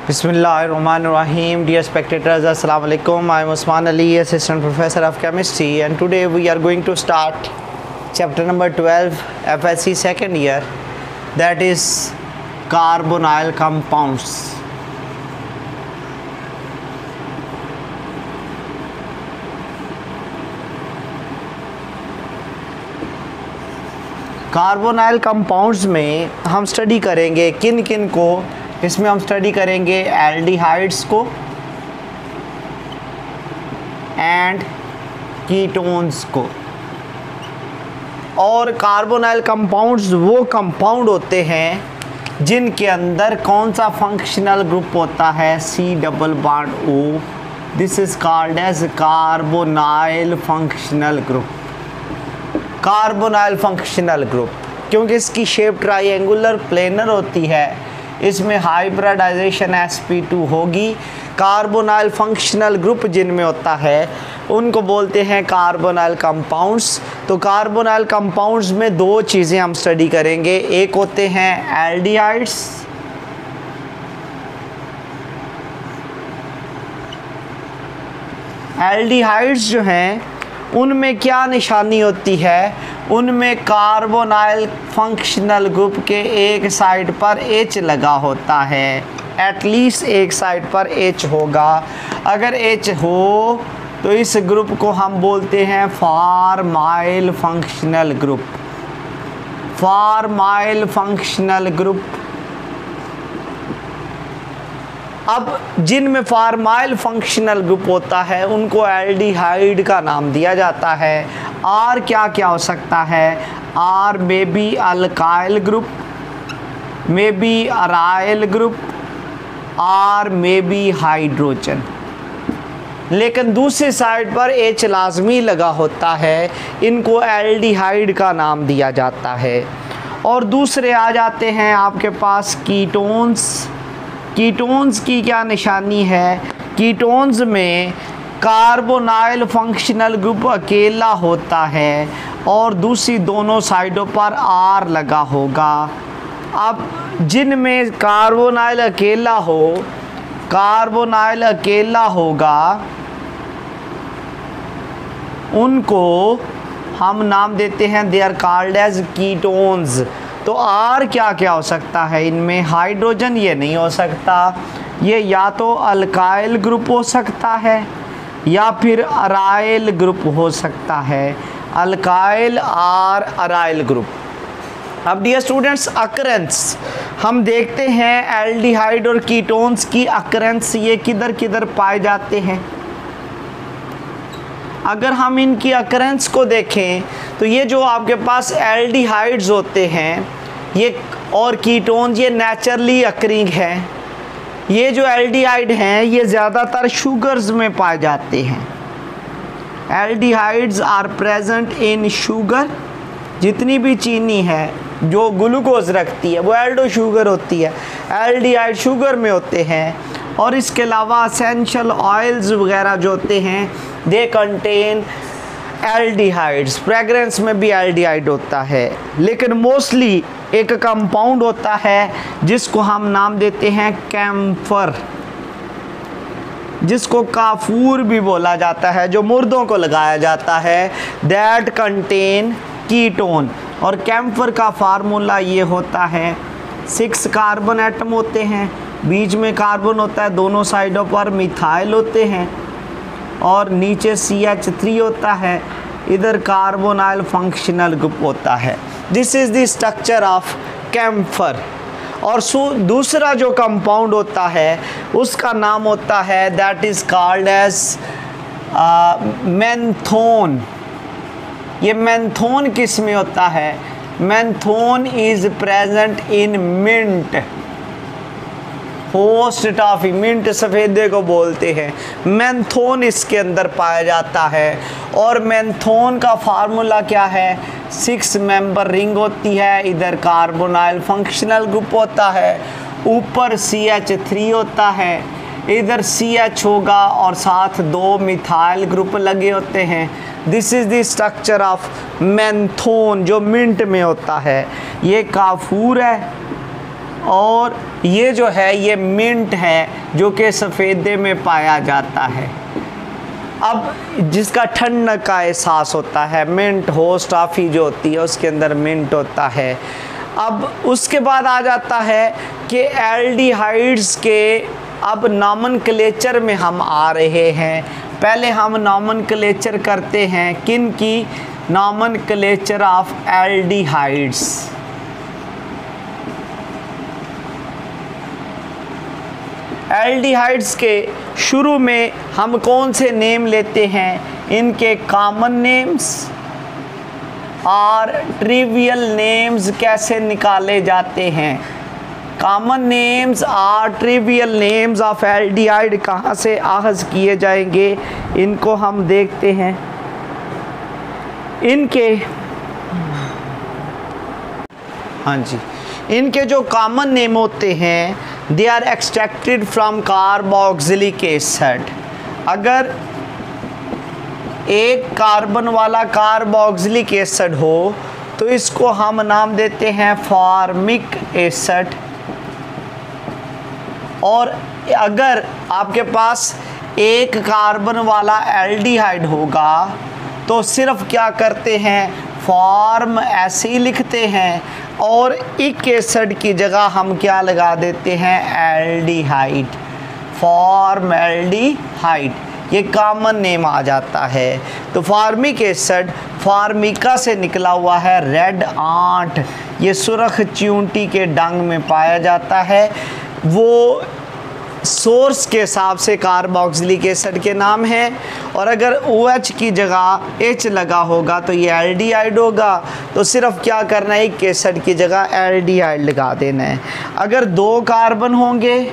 Bismillahirrahmanirrahim. Dear spectators, Assalamu alaikum. I am Usman Ali, Assistant Professor of Chemistry, and today we are going to start chapter number 12, FSC second year, that is carbonyl compounds. Carbonyl compounds में हम study करेंगे किन किन को। इसमें हम study करेंगे aldehydes को एंड कीटोन्स को। और कार्बोनाइल कंपाउंड्स वो कंपाउंड होते हैं जिनके अंदर कौन सा फंक्शनल ग्रुप होता है, C double bond O। This is called as carbonyl functional group. Carbonyl functional group क्योंकि इसकी शेप ट्राइंगुलर प्लेनर होती है, इसमें हाइब्रिडाइजेशन sp2 होगी। कार्बोनाइल फंक्शनल ग्रुप जिनमें होता है उनको बोलते हैं कार्बोनाइल कंपाउंड्स। तो कार्बोनाइल कंपाउंड्स में दो चीज़ें हम स्टडी करेंगे, एक होते हैं एल्डिहाइड्स एल्डिहाइड्स जो हैं उनमें क्या निशानी होती है, उनमें कार्बोनाइल फंक्शनल ग्रुप के एक साइड पर H लगा होता है, एटलीस्ट एक साइड पर H होगा। अगर H हो तो इस ग्रुप को हम बोलते हैं formyl functional group. Formyl functional group. अब जिनमें फॉर्माइल फंक्शनल ग्रुप होता है उनको एल्डिहाइड का नाम दिया जाता है। आर क्या क्या हो सकता है, R may be alkyl group, may be aryl group, R may be hydrogen. लेकिन दूसरी साइड पर H लाजमी लगा होता है, इनको एल्डिहाइड का नाम दिया जाता है। और दूसरे आ जाते हैं आपके पास कीटोन्स। कीटोन्स की क्या निशानी है, कीटोन्स में कार्बोनाइल फंक्शनल ग्रुप अकेला होता है और दूसरी दोनों साइडों पर R लगा होगा। अब जिनमें कार्बोनाइल अकेला हो, कार्बोनाइल अकेला होगा, उनको हम नाम देते हैं they are called as ketones. तो R क्या क्या हो सकता है इनमें, हाइड्रोजन ये नहीं हो सकता, ये या तो अल्काइल ग्रुप हो सकता है या फिर अराइल ग्रुप हो सकता है, अल्काइल और अराइल ग्रुप। अब डियर स्टूडेंट्स, अकरेंस हम देखते हैं एल्डिहाइड और कीटोन्स की अकरेंस ये किधर किधर पाए जाते हैं। अगर हम इनकी अकरेंस को देखें तो ये जो आपके पास एल्डिहाइड्स होते हैं ये और कीटोन्स ये नेचुरली अकरिंग हैं। ये जो एल्डिहाइड हैं ये ज़्यादातर शुगर्स में पाए जाते हैं। Aldehydes are present in sugar. जितनी भी चीनी है जो ग्लूकोज रखती है वो एल्डो शुगर होती है, एल्डिहाइड शुगर में होते हैं। और इसके अलावा एसेंशियल ऑयल्स वगैरह जो होते हैं दे कंटेन एल्डिहाइड्स। फ्रेगरेंस में भी एल्डिहाइड होता है। लेकिन मोस्टली एक कंपाउंड होता है जिसको हम नाम देते हैं कैम्फर, जिसको काफूर भी बोला जाता है, जो मुर्दों को लगाया जाता है, दैट कंटेन कीटोन। और कैम्फर का फार्मूला ये होता है 6 कार्बन एटम होते हैं, बीच में कार्बन होता है, दोनों साइडों पर मिथाइल होते हैं और नीचे CH3 होता है, इधर कार्बोनाइल फंक्शनल ग्रुप होता है। This is the structure of camphor. और दूसरा जो कंपाउंड होता है उसका नाम होता है that is called as menthone. ये मेंथोन किस में होता है, menthone is present in mint. होस्ट टॉफी, मिंट सफ़ेदे को बोलते हैं, मेंथोन इसके अंदर पाया जाता है। और मेंथोन का फार्मूला क्या है, 6 मेंबर रिंग होती है, इधर कार्बोनाइल फंक्शनल ग्रुप होता है, ऊपर CH3 होता है, इधर CH होगा और साथ 2 मिथाइल ग्रुप लगे होते हैं। This is the structure of menthone जो मिंट में होता है। ये काफूर है और ये जो है ये मिंट है जो कि सफ़ेदे में पाया जाता है। अब जिसका ठंड का एहसास होता है, मिंट होस्ट टॉफ़ी जो होती है उसके अंदर मिंट होता है। अब उसके बाद आ जाता है कि एल्डिहाइड्स के अब नॉमेनक्लेचर में हम आ रहे हैं। पहले हम नॉमेनक्लेचर करते हैं किन की, नॉमेनक्लेचर ऑफ एल्डिहाइड्स। एल्डिहाइड्स के शुरू में हम कौन से नेम लेते हैं, इनके कॉमन नेम्स और ट्रिवियल नेम्स कैसे निकाले जाते हैं। कॉमन नेम्स और ट्रिवियल नेम्स ऑफ एल्डिहाइड कहाँ से आख़ज़ किए जाएंगे, इनको हम देखते हैं। इनके जो कॉमन नेम होते हैं, they are extracted from carboxylic acid. अगर एक कार्बन वाला कार्बोक्सिलिक एसिड हो तो इसको हम नाम देते हैं फॉर्मिक एसिड। और अगर आपके पास एक कार्बन वाला एल्डिहाइड होगा तो सिर्फ क्या करते हैं, फॉर्म ऐसे ही लिखते हैं और इक एसिड की जगह हम क्या लगा देते हैं, एल्डिहाइड, फॉर्म एल्डिहाइड, ये कॉमन नेम आ जाता है। तो फॉर्मिक एसिड फॉर्मिका से निकला हुआ है, रेड आंट, ये सुर्ख चींटी के डंग में पाया जाता है। वो सोर्स के हिसाब से कार्बोक्सिलिक एसिड के नाम है और अगर OH की जगह H लगा होगा तो ये एल्डिहाइड होगा। तो सिर्फ क्या करना है, एक एसिड की जगह एल्डिहाइड लगा देना है। अगर दो कार्बन होंगे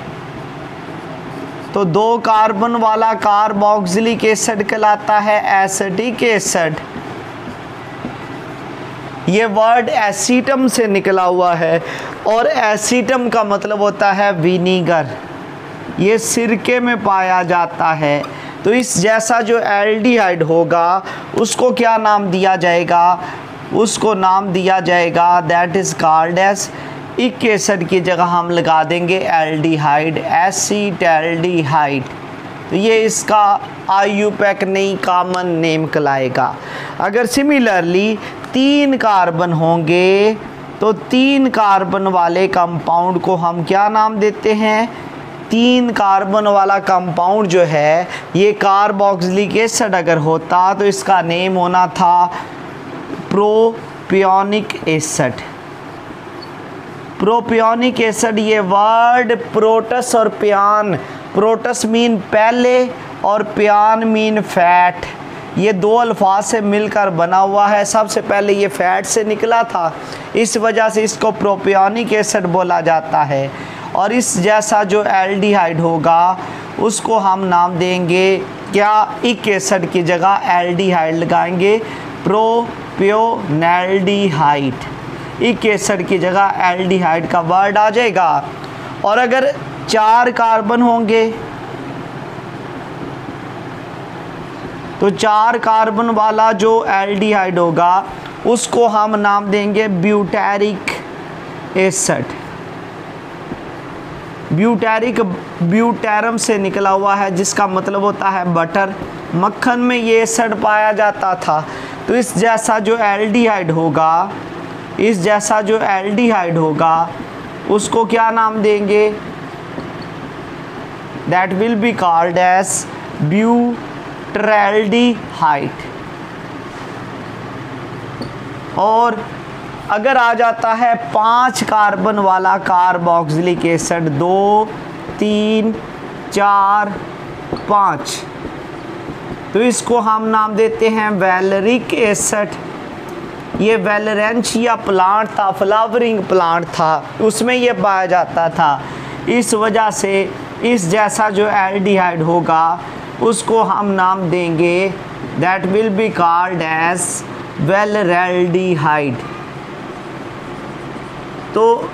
तो दो कार्बन वाला कार्बोक्सिलिक एसिड कहलाता है एसिटिक एसिड। ये वर्ड एसीटम से निकला हुआ है और एसीटम का मतलब होता है विनीगर, ये सिरके में पाया जाता है। तो इस जैसा जो एल्डिहाइड होगा उसको क्या नाम दिया जाएगा, उसको नाम दिया जाएगा दैट इज़ कॉल्ड एज, इक एसिड की जगह हम लगा देंगे एल्डिहाइड, एसीटैल्डिहाइड। तो ये इसका IUPAC नहीं कॉमन नेम कहलाएगा। अगर सिमिलरली 3 कार्बन होंगे तो 3 कार्बन वाले कंपाउंड को हम क्या नाम देते हैं, 3 कार्बन वाला कंपाउंड जो है ये कार्बोक्सिलिक एसिड अगर होता तो इसका नेम होना था प्रोपियोनिक एसिड। प्रोपियोनिक एसिड, ये वर्ड प्रोटस और पियान, प्रोटस मीन पहले और पियान मीन फैट, ये दो अल्फाज से मिलकर बना हुआ है। सबसे पहले ये फैट से निकला था, इस वजह से इसको प्रोपियोनिक एसिड बोला जाता है। और इस जैसा जो एल्डिहाइड होगा उसको हम नाम देंगे क्या, इक एसिड की जगह एल्डिहाइड लगाएंगे, प्रोपियोनेल्डिहाइड, इक एसिड की जगह एल्डिहाइड का वर्ड आ जाएगा। और अगर 4 कार्बन होंगे तो 4 कार्बन वाला जो एल्डिहाइड होगा उसको हम नाम देंगे ब्यूटेरिक एसिड। ब्यूटेरिक ब्यूटेरम से निकला हुआ है जिसका मतलब होता है बटर, मक्खन में ये एसिड पाया जाता था। तो इस जैसा जो एल्डिहाइड होगा, इस जैसा जो एल्डिहाइड होगा उसको क्या नाम देंगे, that will be called as butyraldehyde. और अगर आ जाता है 5 कार्बन वाला कार्बोक्सिलिक एसिड, 2, 3, 4, 5, तो इसको हम नाम देते हैं वैलरिक एसिड। ये वेलरेंशिया प्लांट था, फ्लावरिंग प्लांट था, उसमें ये पाया जाता था। इस वजह से इस जैसा जो एल्डिहाइड होगा उसको हम नाम देंगे, that will be called as valeraldehyde. तो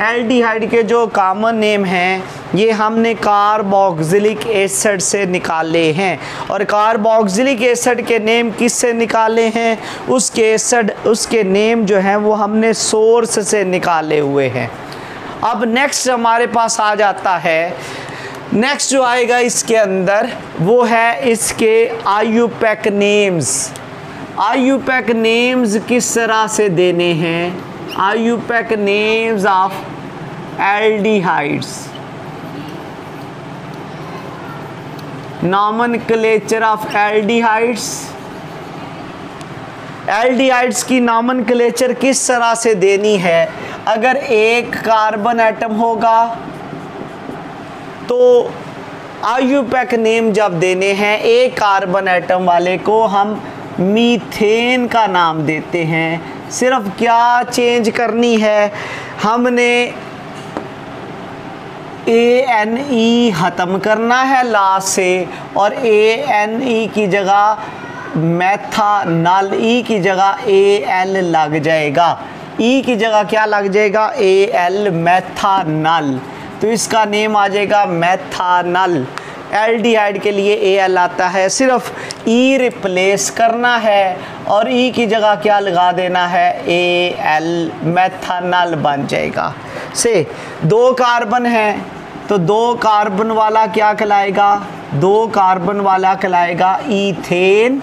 एल्डिहाइड के जो कॉमन नेम हैं ये हमने कार्बोक्सिलिक एसिड से निकाले हैं। और कार्बोक्सिलिक एसिड के नेम किससे निकाले हैं, उसके नेम जो हैं वो हमने सोर्स से निकाले हुए हैं। अब नेक्स्ट हमारे पास आ जाता है, नेक्स्ट जो आएगा इसके अंदर वो है इसके आईयूपैक नेम्स। आईयूपैक नेम्स किस तरह से देने हैं? IUPAC names of aldehydes, nomenclature of aldehydes. Aldehydes की नॉमेनक्लेचर किस तरह से देनी है? अगर एक कार्बन एटम होगा तो आईयूपैक नेम जब देने हैं एक कार्बन एटम वाले को हम मीथेन का नाम देते हैं। सिर्फ क्या चेंज करनी है, हमने ANE ख़त्म करना है लास्ट से और ANE की जगह मेथानॉल, E की जगह AL लग जाएगा। E की जगह क्या लग जाएगा? AL, मेथानॉल। तो इसका नेम आ जाएगा मेथानॉल। एल्डिहाइड के लिए AL आता है, सिर्फ E रिप्लेस करना है और E की जगह क्या लगा देना है? AL, मेथानॉल बन जाएगा। से 2 कार्बन हैं तो 2 कार्बन वाला क्या कहलाएगा? 2 कार्बन वाला कहलाएगा ईथेन।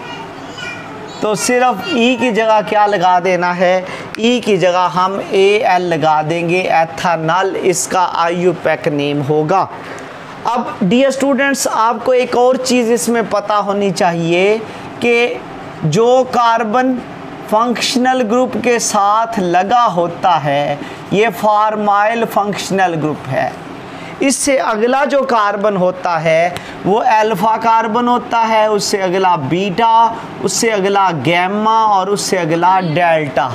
तो सिर्फ E की जगह क्या लगा देना है? E की जगह हम AL लगा देंगे, एथानॉल इसका आईयूपैक नेम होगा। अब डियर स्टूडेंट्स, आपको एक और चीज़ इसमें पता होनी चाहिए कि जो कार्बन फंक्शनल ग्रुप के साथ लगा होता है ये फॉर्माइल फंक्शनल ग्रुप है। इससे अगला जो कार्बन होता है वो अल्फ़ा कार्बन होता है, उससे अगला बीटा, उससे अगला गैमा और उससे अगला डेल्टा।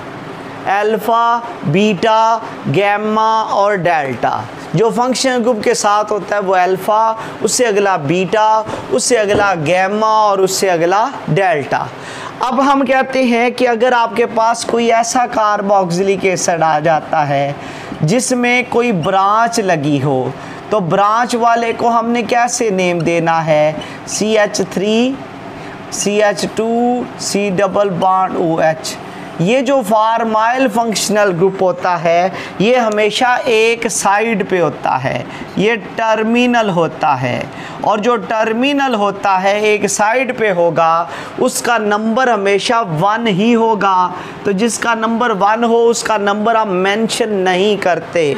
अल्फ़ा, बीटा, गैमा और डेल्टा जो फंक्शनल ग्रुप के साथ होता है वो अल्फ़ा, उससे अगला बीटा, उससे अगला गैमा और उससे अगला डेल्टा। अब हम कहते हैं कि अगर आपके पास कोई ऐसा कार्बोक्सिलिक एसिड आ जाता है जिसमें कोई ब्रांच लगी हो तो ब्रांच वाले को हमने कैसे नेम देना है? CH3, CH2, C double bond OH। ये जो फॉर्माइल फंक्शनल ग्रुप होता है ये हमेशा एक साइड पे होता है, ये टर्मिनल होता है और जो टर्मिनल होता है एक साइड पे होगा उसका नंबर हमेशा 1 ही होगा। तो जिसका नंबर 1 हो उसका नंबर हम मेंशन नहीं करते,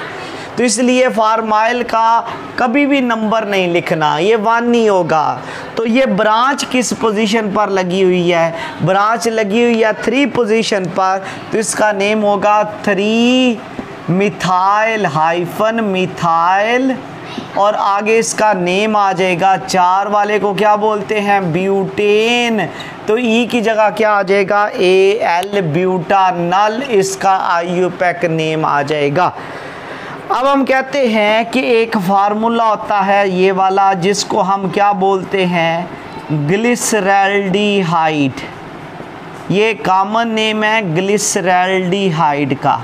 तो इसलिए फॉर्माइल का कभी भी नंबर नहीं लिखना, ये 1 ही होगा। तो ये ब्रांच किस पोजीशन पर लगी हुई है? ब्रांच लगी हुई है 3 पोजीशन पर, तो इसका नेम होगा 3 मिथाइल हाइफन मिथाइल और आगे इसका नेम आ जाएगा 4 वाले को क्या बोलते हैं? ब्यूटेन। तो E की जगह क्या आ जाएगा? AL, ब्यूटानॉल इसका आईयूपैक नेम आ जाएगा। अब हम कहते हैं कि एक फार्मूला होता है ये वाला जिसको हम क्या बोलते हैं? ग्लिसरैल्डिहाइड। ये कॉमन नेम है ग्लिसरैल्डिहाइड का।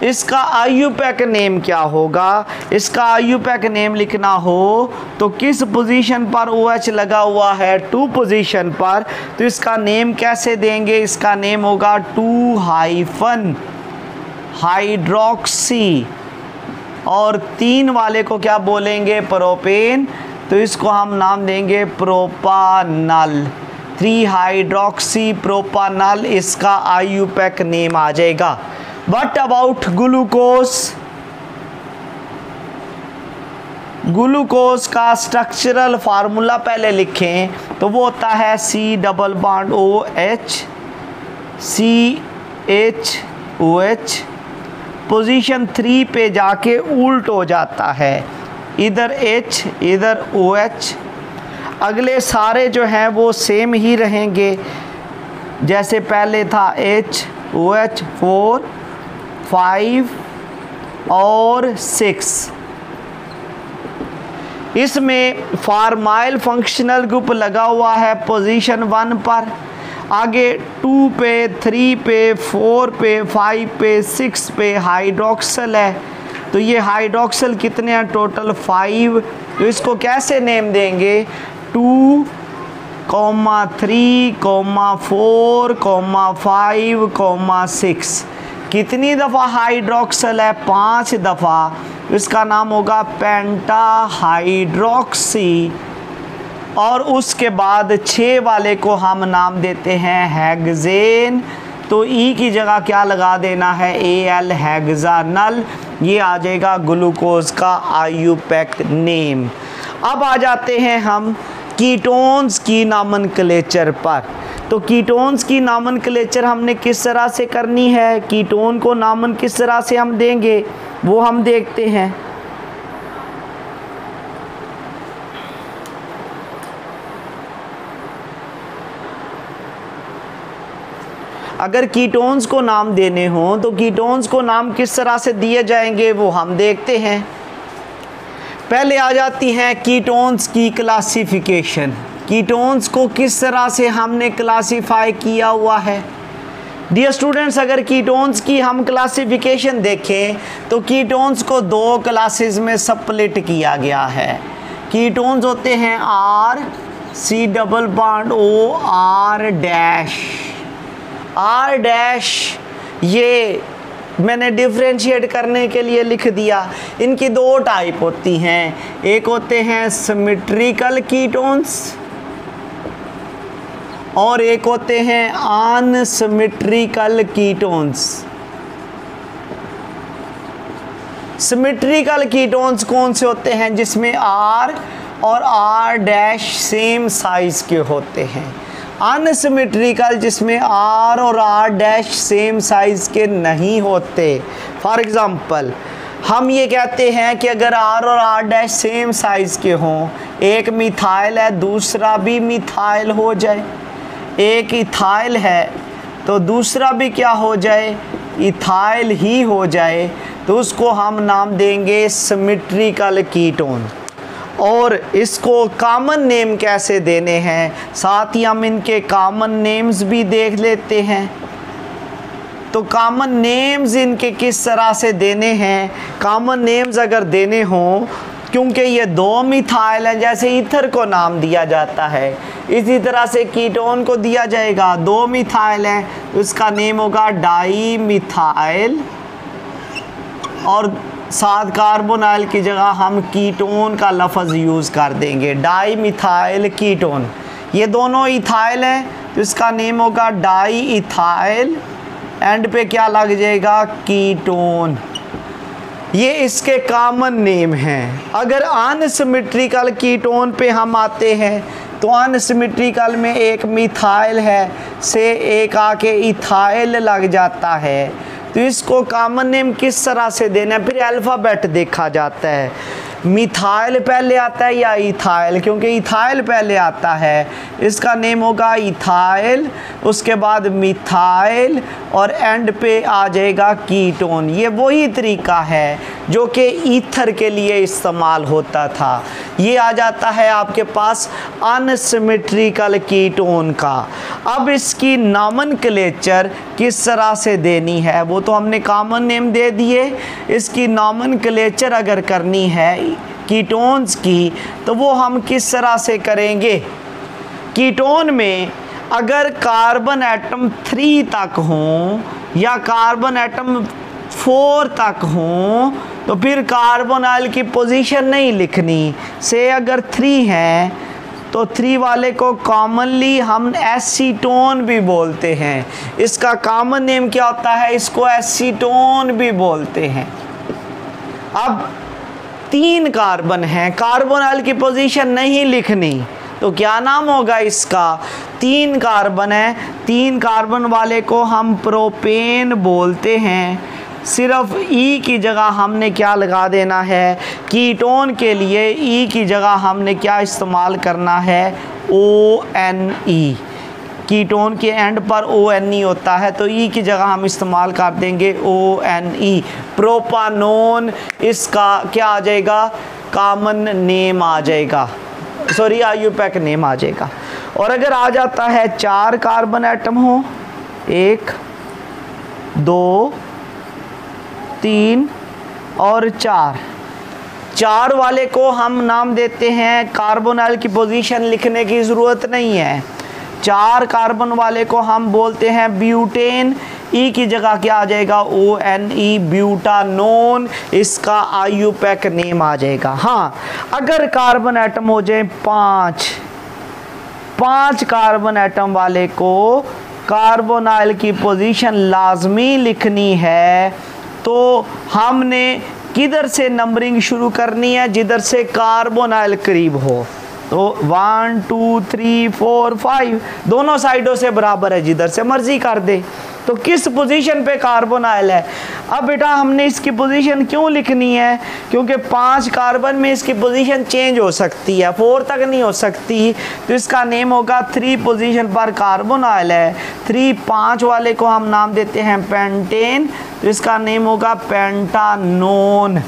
इसका आईयूपैक नेम क्या होगा? इसका आईयूपैक नेम लिखना हो तो किस पोजीशन पर OH लगा हुआ है? 2 पोजीशन पर। तो इसका नेम कैसे देंगे? इसका नेम होगा 2 हाइफन हाइड्रोक्सी और 3 वाले को क्या बोलेंगे? प्रोपेन। तो इसको हम नाम देंगे प्रोपानॉल। 3 हाइड्रोक्सी प्रोपानॉल इसका आईयूपैक नेम आ जाएगा। What about glucose? ग्लूकोज का स्ट्रक्चरल फार्मूला पहले लिखें तो वो होता है C double bond OH, CHOH। Position 3 पे जाके उल्ट हो जाता है, इधर H इधर OH। अगले सारे जो हैं वो सेम ही रहेंगे, जैसे पहले था H OH 4 5 और 6। इसमें फॉर्माइल फंक्शनल ग्रुप लगा हुआ है पोजीशन 1 पर, आगे 2 पे 3 पे 4 पे 5 पे 6 पे हाइड्रोक्सल है। तो ये हाइड्रोक्सल कितने हैं? टोटल 5। तो इसको कैसे नेम देंगे? 2, 3, 4, 5, 6। कितनी दफ़ा हाइड्रोक्सिल है? 5 दफ़ा। इसका नाम होगा पेंटा हाइड्रोक्सी। और उसके बाद 6 वाले को हम नाम देते हैं हेक्सेन। तो ई की जगह क्या लगा देना है? Al हेक्सानल। ये आ जाएगा ग्लूकोज का आईयूपैक नेम। अब आ जाते हैं हम कीटोन्स की नॉमेनक्लेचर पर। तो कीटोन्स की नॉमेनक्लेचर हमने किस तरह से करनी है, कीटोन को नामन किस तरह से हम देंगे, वो हम देखते हैं। अगर कीटोन्स को नाम देने हों तो कीटोन्स को नाम किस तरह से दिए जाएंगे वो हम देखते हैं। पहले आ जाती हैं कीटोन्स की क्लासिफिकेशन। कीटोन्स को किस तरह से हमने क्लासिफाई किया हुआ है। डियर स्टूडेंट्स, अगर कीटोन्स की हम क्लासिफिकेशन देखें तो कीटोन्स को 2 क्लासेस में स्प्लिट किया गया है। कीटोन्स होते हैं R C double bond O R dash. R dash ये मैंने डिफ्रेंशिएट करने के लिए लिख दिया। इनकी 2 टाइप होती हैं, एक होते हैं सिमेट्रिकल कीटोन्स और एक होते हैं अनसिमेट्रिकल कीटोन्स। सिमेट्रिकल कीटोन्स कौन से होते हैं? जिसमें R और R डैश सेम साइज के होते हैं। अनसिमेट्रिकल जिसमें R और R डैश सेम साइज के नहीं होते। फॉर एग्ज़ाम्पल हम ये कहते हैं कि अगर R और R डैश सेम साइज के हों, एक मिथाइल है दूसरा भी मिथाइल हो जाए, एक इथाइल है तो दूसरा भी क्या हो जाए? इथाइल ही हो जाए, तो उसको हम नाम देंगे सिमेट्रिकल कीटोन। और इसको कॉमन नेम कैसे देने हैं, साथ ही हम इनके कॉमन नेम्स भी देख लेते हैं। तो कॉमन नेम्स इनके किस तरह से देने हैं? कॉमन नेम्स अगर देने हों, क्योंकि ये 2 मिथाइल हैं, जैसे ईथर को नाम दिया जाता है इसी तरह से कीटोन को दिया जाएगा। 2 मिथाइल हैं तो इसका नेम होगा डाई मिथाइल, और 7 कार्बोनाइल की जगह हम कीटोन का लफ्ज़ यूज़ कर देंगे, डाई मिथाइल कीटोन। ये दोनों इथाइल हैं तो इसका नेम होगा डाई इथाइल, एंड पे क्या लग जाएगा? कीटोन। ये इसके कॉमन नेम हैं। अगर अनसिमेट्रिकल कीटोन पे हम आते हैं तो अनसिमेट्रिकल में एक मिथाइल है से एक आके इथाइल लग जाता है, तो इसको कॉमन नेम किस तरह से देना है? फिर अल्फ़ाबेट देखा जाता है, मिथाइल पहले आता है या इथाइल, क्योंकि इथाइल पहले आता है इसका नेम होगा इथाइल, उसके बाद मिथाइल और एंड पे आ जाएगा कीटोन। ये वही तरीका है जो कि ईथर के लिए इस्तेमाल होता था। ये आ जाता है आपके पास अनसिमेट्रिकल कीटोन का। अब इसकी नॉमेनक्लेचर किस तरह से देनी है वो तो हमने कॉमन नेम दे दिए। इसकी नॉमेनक्लेचर अगर करनी है कीटोन्स की तो वो हम किस तरह से करेंगे? कीटोन में अगर कार्बन एटम 3 तक हों या कार्बन एटम 4 तक हों तो फिर कार्बोनाइल की पोजीशन नहीं लिखनी। से अगर 3 हैं तो 3 वाले को कॉमनली हम एसीटोन भी बोलते हैं। इसका कॉमन नेम क्या होता है? इसको एसीटोन भी बोलते हैं। अब 3 कार्बन हैं, कार्बोनाइल की पोजीशन नहीं लिखनी, तो क्या नाम होगा इसका? 3 कार्बन है, 3 कार्बन वाले को हम प्रोपेन बोलते हैं। सिर्फ ई की जगह हमने क्या लगा देना है? कीटोन के लिए ई की जगह हमने क्या इस्तेमाल करना है? ONE। कीटोन के एंड पर ONE होता है तो ई की जगह हम इस्तेमाल कर देंगे ONE। प्रोपानोन इसका क्या आ जाएगा? कॉमन नेम आ जाएगा, सॉरी आईयूपैक नेम आ जाएगा। और अगर आ जाता है 4 कार्बन एटम हो, 1 2 3 और 4 वाले को हम नाम देते हैं, कार्बोनाइल की पोजीशन लिखने की ज़रूरत नहीं है। 4 कार्बन वाले को हम बोलते हैं ब्यूटेन। ई की जगह क्या आ जाएगा, ONE, ब्यूटानोन, इसका IUPAC नेम आ जाएगा। हाँ, अगर कार्बन एटम हो जाए 5 कार्बन एटम वाले को कार्बोनाइल की पोजीशन लाजमी लिखनी है, तो हमने किधर से नंबरिंग शुरू करनी है, जिधर से कार्बोनाइल करीब हो। तो 1 2 3 4 5 दोनों साइडों से बराबर है, जिधर से मर्जी कर दे। तो किस पोजीशन पे कार्बोनाइल है। अब बेटा हमने इसकी पोजीशन क्यों लिखनी है, क्योंकि 5 कार्बन में इसकी पोजीशन चेंज हो सकती है, 4 तक नहीं हो सकती। तो इसका नेम होगा 3 पोजीशन पर कार्बोनाइल है। 3 5 वाले को हम नाम देते हैं पेंटेन, तो इसका नेम होगा पेंटानोन।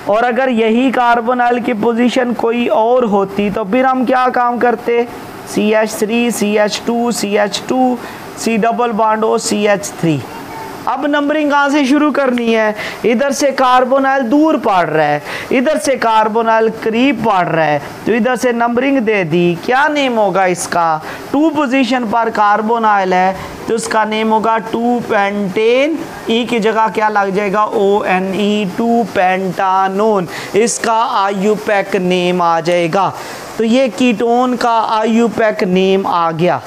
और अगर यही कार्बोनाइल की पोजीशन कोई और होती तो फिर हम क्या काम करते, CH3 CH2 CH2 C double bond O CH3। अब नंबरिंग कहाँ से शुरू करनी है, इधर से कार्बोनाइल दूर पड़ रहा है, इधर से कार्बोनाइल करीब पड़ रहा है, तो इधर से नंबरिंग दे दी। क्या नेम होगा इसका, 2 पोजीशन पर कार्बोनाइल है तो उसका नेम होगा 2 पेंटेन। ई की जगह क्या लग जाएगा, ONE, 2 पेंटानोन, इसका IUPAC नेम आ जाएगा। तो ये कीटोन का IUPAC नेम आ गया।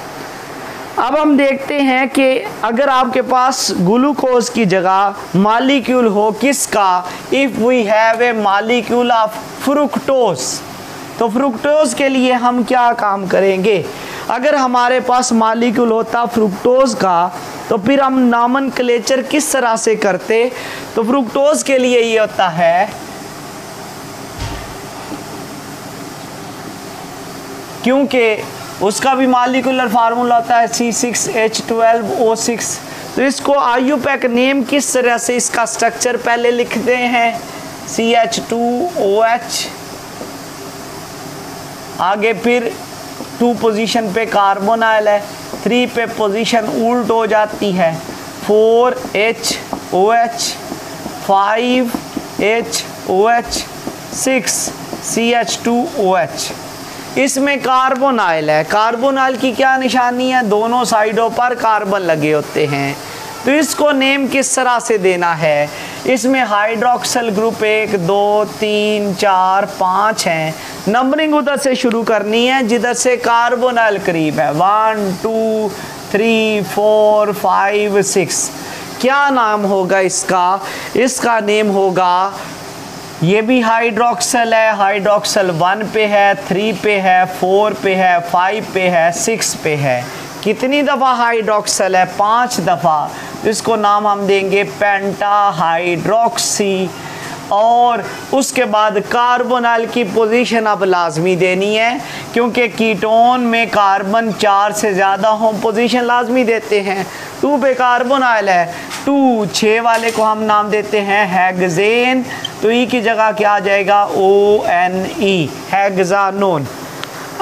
अब हम देखते हैं कि अगर आपके पास ग्लूकोज की जगह मॉलिक्यूल हो किसका, if we have a molecule of fructose, तो फ्रुक्टोज के लिए हम क्या काम करेंगे। अगर हमारे पास मॉलिक्यूल होता फ्रुक्टोज का तो फिर हम नॉमेनक्लेचर किस तरह से करते। तो फ्रुक्टोज के लिए ये होता है, क्योंकि उसका भी मॉलिक्यूलर फार्मूला होता है C6H12O6। तो इसको IUPAC नेम किस तरह से, इसका स्ट्रक्चर पहले लिखते हैं, CH2OH, आगे फिर 2 पोजीशन पे कार्बोनाइल है, 3 पे पोजीशन उल्ट हो जाती है, 4HOH, 5HOH, 6CH2OH। इसमें कार्बोनाइल है, कार्बोनाइल की क्या निशानी है, दोनों साइडों पर कार्बन लगे होते हैं। तो इसको नेम किस तरह से देना है, इसमें हाइड्रोक्सिल ग्रुप 1 2 3 4 5 हैं। नंबरिंग उधर से शुरू करनी है जिधर से कार्बोनाइल करीब है, 1 2 3 4 5 6। क्या नाम होगा इसका, इसका नेम होगा, ये भी हाइड्रोक्सिल है, हाइड्रोक्सिल 1 पे है, 3 पे है, 4 पे है, 5 पे है, 6 पे है। कितनी दफ़ा हाइड्रोक्सिल है, 5 दफ़ा। इसको नाम हम देंगे पेंटा हाइड्रोक्सी। और उसके बाद कार्बोनाइल की पोजीशन अब लाजमी देनी है, क्योंकि कीटोन में कार्बन 4 से ज़्यादा हो पोजीशन लाजमी देते हैं। 2 पे कार्बोनाइल है, 2 6 वाले को हम नाम देते हैं हेक्सेन, तो ई की जगह क्या आ जाएगा, ONE, हेक्सानोन।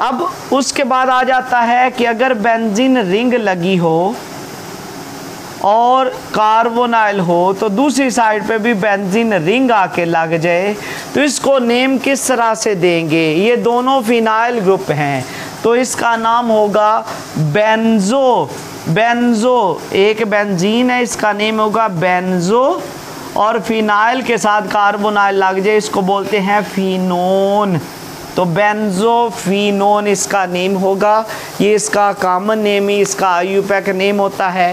अब उसके बाद आ जाता है कि अगर बेंजीन रिंग लगी हो और कार्बोनाइल हो तो दूसरी साइड पे भी बेंजीन रिंग आके लग जाए, तो इसको नेम किस तरह से देंगे। ये दोनों फिनाइल ग्रुप हैं, तो इसका नाम होगा बेंजो। बेंजो एक बेंजीन है, इसका नेम होगा बेंजो, और फिनाइल के साथ कार्बोनाइल लग जाए इसको बोलते हैं फिनोन। तो बेंजोफिनोन इसका नेम होगा। ये इसका कॉमन नेम ही इसका IUPAC नेम होता है।